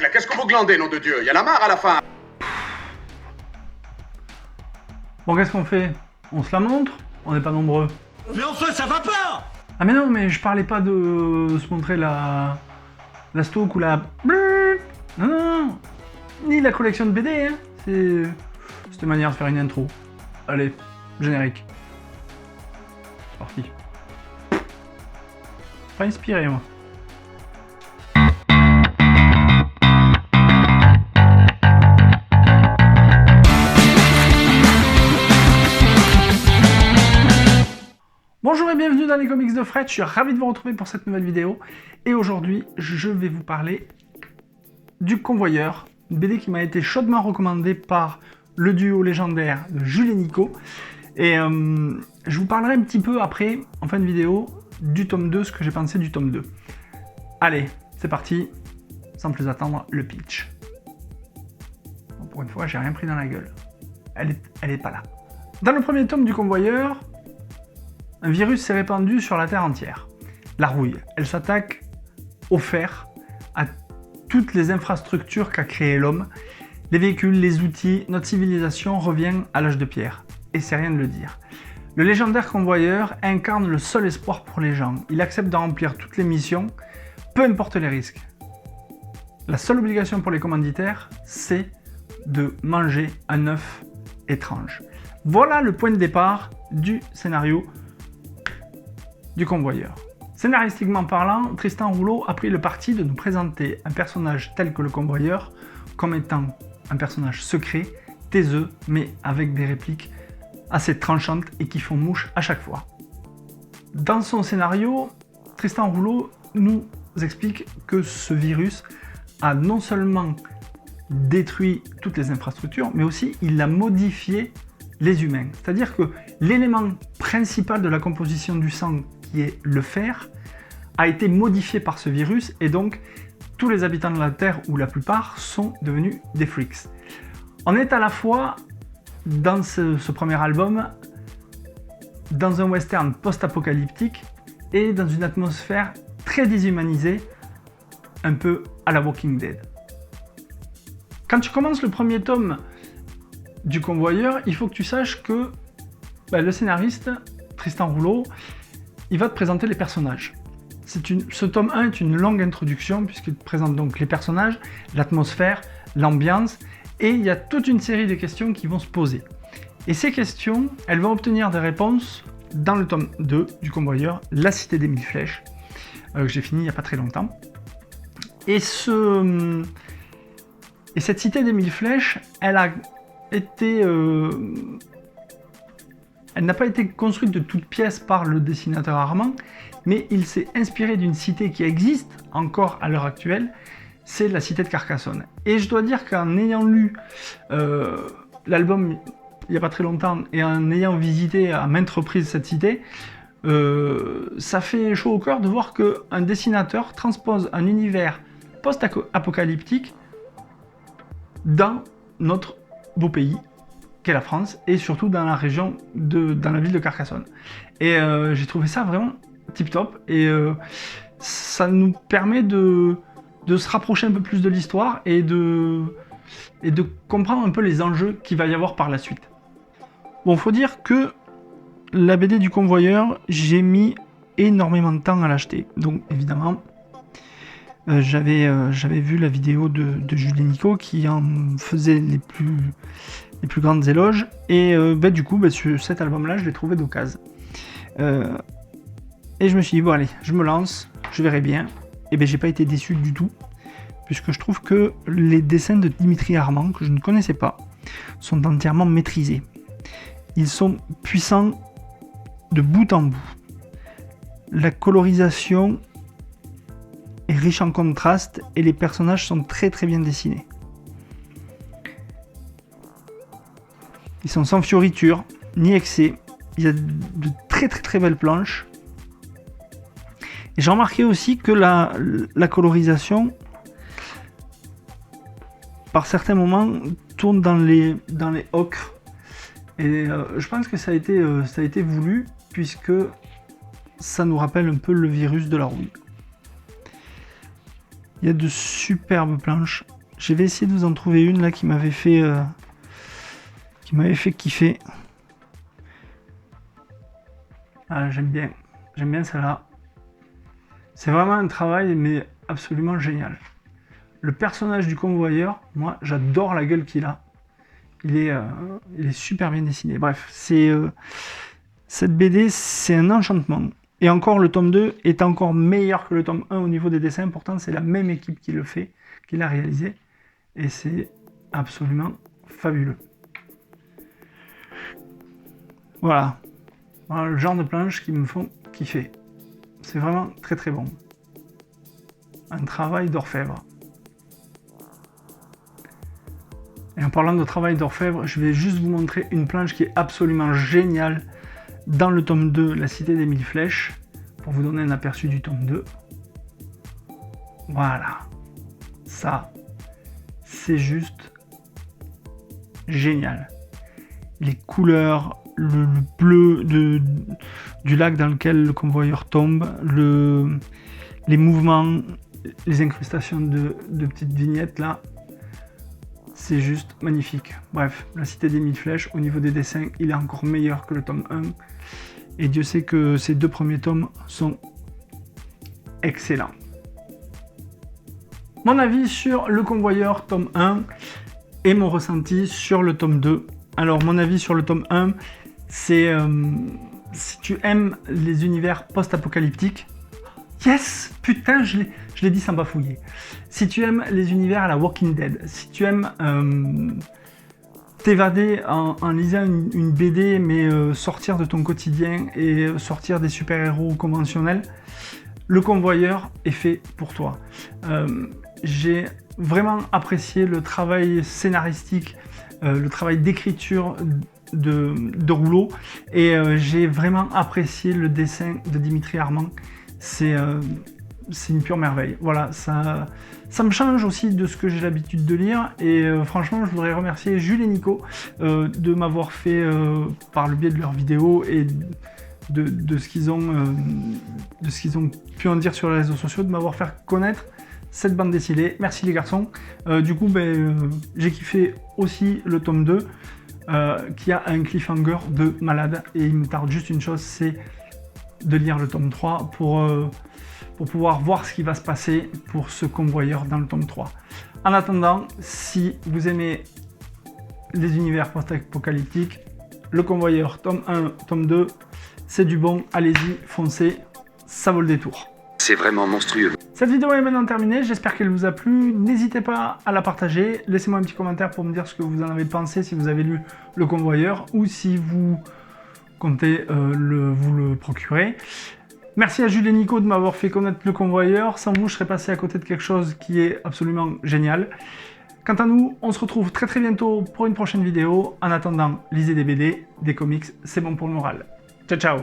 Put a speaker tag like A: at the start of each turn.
A: là, qu'est-ce que vous glandez, nom de Dieu? Il y a la mare à la fin.
B: Bon, qu'est-ce qu'on fait? On se la montre? On n'est pas nombreux.
C: Mais enfin, ça va pas!
B: Ah mais non, mais je parlais pas de se montrer la stock ou la... Non, non, non. Ni la collection de BD, hein. C'était une manière de faire une intro. Allez, générique. C'est parti. Pas inspiré, moi. Bonjour et bienvenue dans les comics de Fred, je suis ravi de vous retrouver pour cette nouvelle vidéo. Et aujourd'hui, je vais vous parler du Convoyeur, une BD qui m'a été chaudement recommandée par le duo légendaire de Jules et Nico. Et je vous parlerai un petit peu après, en fin de vidéo, du tome 2, ce que j'ai pensé du tome 2. Allez, c'est parti, sans plus attendre, le pitch. Bon, pour une fois, j'ai rien pris dans la gueule. Elle est pas là. Dans le premier tome du Convoyeur, un virus s'est répandu sur la Terre entière. La rouille, elle s'attaque au fer, à toutes les infrastructures qu'a créé l'homme, les véhicules, les outils, notre civilisation revient à l'âge de pierre. Et c'est rien de le dire. Le légendaire Convoyeur incarne le seul espoir pour les gens. Il accepte de remplir toutes les missions, peu importe les risques. La seule obligation pour les commanditaires, c'est de manger un œuf étrange. Voilà le point de départ du scénario du Convoyeur. Scénaristiquement parlant, Tristan Rouleau a pris le parti de nous présenter un personnage tel que le Convoyeur comme étant un personnage secret, taiseux, mais avec des répliques assez tranchantes et qui font mouche à chaque fois. Dans son scénario, Tristan Rouleau nous explique que ce virus a non seulement détruit toutes les infrastructures, mais aussi il a modifié les humains. C'est-à-dire que l'élément principal de la composition du sang, qui est le fer, a été modifié par ce virus et donc tous les habitants de la Terre, ou la plupart, sont devenus des freaks. On est à la fois dans ce premier album, dans un western post-apocalyptique et dans une atmosphère très déshumanisée, un peu à la Walking Dead. Quand tu commences le premier tome du Convoyeur, il faut que tu saches que le scénariste, Tristan Rouleau, il va te présenter les personnages. Ce tome 1 est une longue introduction puisqu'il te présente donc les personnages, l'atmosphère, l'ambiance, et il y a toute une série de questions qui vont se poser. Et ces questions, elles vont obtenir des réponses dans le tome 2 du Convoyeur, La Cité des Mille Flèches, que j'ai fini il n'y a pas très longtemps. Et cette Cité des Mille Flèches, elle n'a pas été construite de toutes pièces par le dessinateur Armand, mais il s'est inspiré d'une cité qui existe encore à l'heure actuelle, c'est la cité de Carcassonne. Et je dois dire qu'en ayant lu l'album il n'y a pas très longtemps et en ayant visité à maintes reprises cette cité, ça fait chaud au cœur de voir qu'un dessinateur transpose un univers post-apocalyptique dans notre beau pays qu'est la France, et surtout dans la région, dans la ville de Carcassonne. Et j'ai trouvé ça vraiment tip-top, et ça nous permet de se rapprocher un peu plus de l'histoire, et de comprendre un peu les enjeux qu'il va y avoir par la suite. Bon, faut dire que la BD du Convoyeur, j'ai mis énormément de temps à l'acheter, donc évidemment, j'avais vu la vidéo de Jules et Nico qui en faisait les plus grandes éloges, et du coup sur cet album là je l'ai trouvé d'occasion, et je me suis dit bon allez, je me lance, je verrai bien, et j'ai pas été déçu du tout, puisque je trouve que les dessins de Dimitri Armand, que je ne connaissais pas, sont entièrement maîtrisés. Ils sont puissants de bout en bout. La colorisation est riche en contrastes et les personnages sont très très bien dessinés. Ils sont sans fioritures, ni excès. Il y a de très très très belles planches. Et j'ai remarqué aussi que la colorisation, par certains moments, tourne dans les ocres. Et je pense que ça a été voulu, puisque ça nous rappelle un peu le virus de la rouille. Il y a de superbes planches. Je vais essayer de vous en trouver une là qui m'avait fait kiffer. Ah, j'aime bien celle-là. C'est vraiment un travail mais absolument génial. Le personnage du convoyeur, moi j'adore la gueule qu'il a. Il est super bien dessiné. Bref, cette BD, c'est un enchantement. Et encore, le tome 2 est encore meilleur que le tome 1 au niveau des dessins. Pourtant, c'est la même équipe qui le fait, qui l'a réalisé. Et c'est absolument fabuleux. Voilà. Voilà le genre de planches qui me font kiffer. C'est vraiment très très bon. Un travail d'orfèvre. Et en parlant de travail d'orfèvre, je vais juste vous montrer une planche qui est absolument géniale dans le tome 2, La Cité des Mille Flèches, pour vous donner un aperçu du tome 2. Voilà. Ça, c'est juste génial. Les couleurs, le bleu du lac dans lequel le convoyeur tombe, les mouvements, les incrustations de petites vignettes là, c'est juste magnifique. Bref, La Cité des Mille Flèches, au niveau des dessins, il est encore meilleur que le tome 1. Et Dieu sait que ces deux premiers tomes sont excellents. Mon avis sur Le Convoyeur, tome 1, et mon ressenti sur le tome 2. Alors, mon avis sur le tome 1, c'est si tu aimes les univers post-apocalyptiques, yes, putain, je l'ai dit sans bafouiller. Si tu aimes les univers à la Walking Dead, si tu aimes t'évader en lisant une BD, mais sortir de ton quotidien et sortir des super-héros conventionnels, Le Convoyeur est fait pour toi. J'ai vraiment apprécié le travail scénaristique, le travail d'écriture de Rouleau, et j'ai vraiment apprécié le dessin de Dimitri Armand. C'est une pure merveille. Voilà, ça me change aussi de ce que j'ai l'habitude de lire, et franchement, je voudrais remercier Jules et Nico de m'avoir fait, par le biais de leurs vidéos et de ce qu'ils ont pu en dire sur les réseaux sociaux, de m'avoir fait connaître cette bande dessinée. Merci les garçons. Du coup, j'ai kiffé aussi le tome 2, qui a un cliffhanger de malade, et il me tarde juste une chose, c'est de lire le tome 3 pour pouvoir voir ce qui va se passer pour ce convoyeur dans le tome 3. En attendant, si vous aimez les univers post-apocalyptiques, Le Convoyeur, tome 1, tome 2, c'est du bon, allez-y, foncez, ça vaut le détour.
D: C'est vraiment monstrueux.
B: Cette vidéo est maintenant terminée, j'espère qu'elle vous a plu. N'hésitez pas à la partager, laissez-moi un petit commentaire pour me dire ce que vous en avez pensé, si vous avez lu Le Convoyeur, ou si vous comptez vous le procurer. Merci à Jules et Nico de m'avoir fait connaître Le Convoyeur. Sans vous, je serais passé à côté de quelque chose qui est absolument génial. Quant à nous, on se retrouve très très bientôt pour une prochaine vidéo. En attendant, lisez des BD, des comics, c'est bon pour le moral. Ciao ciao.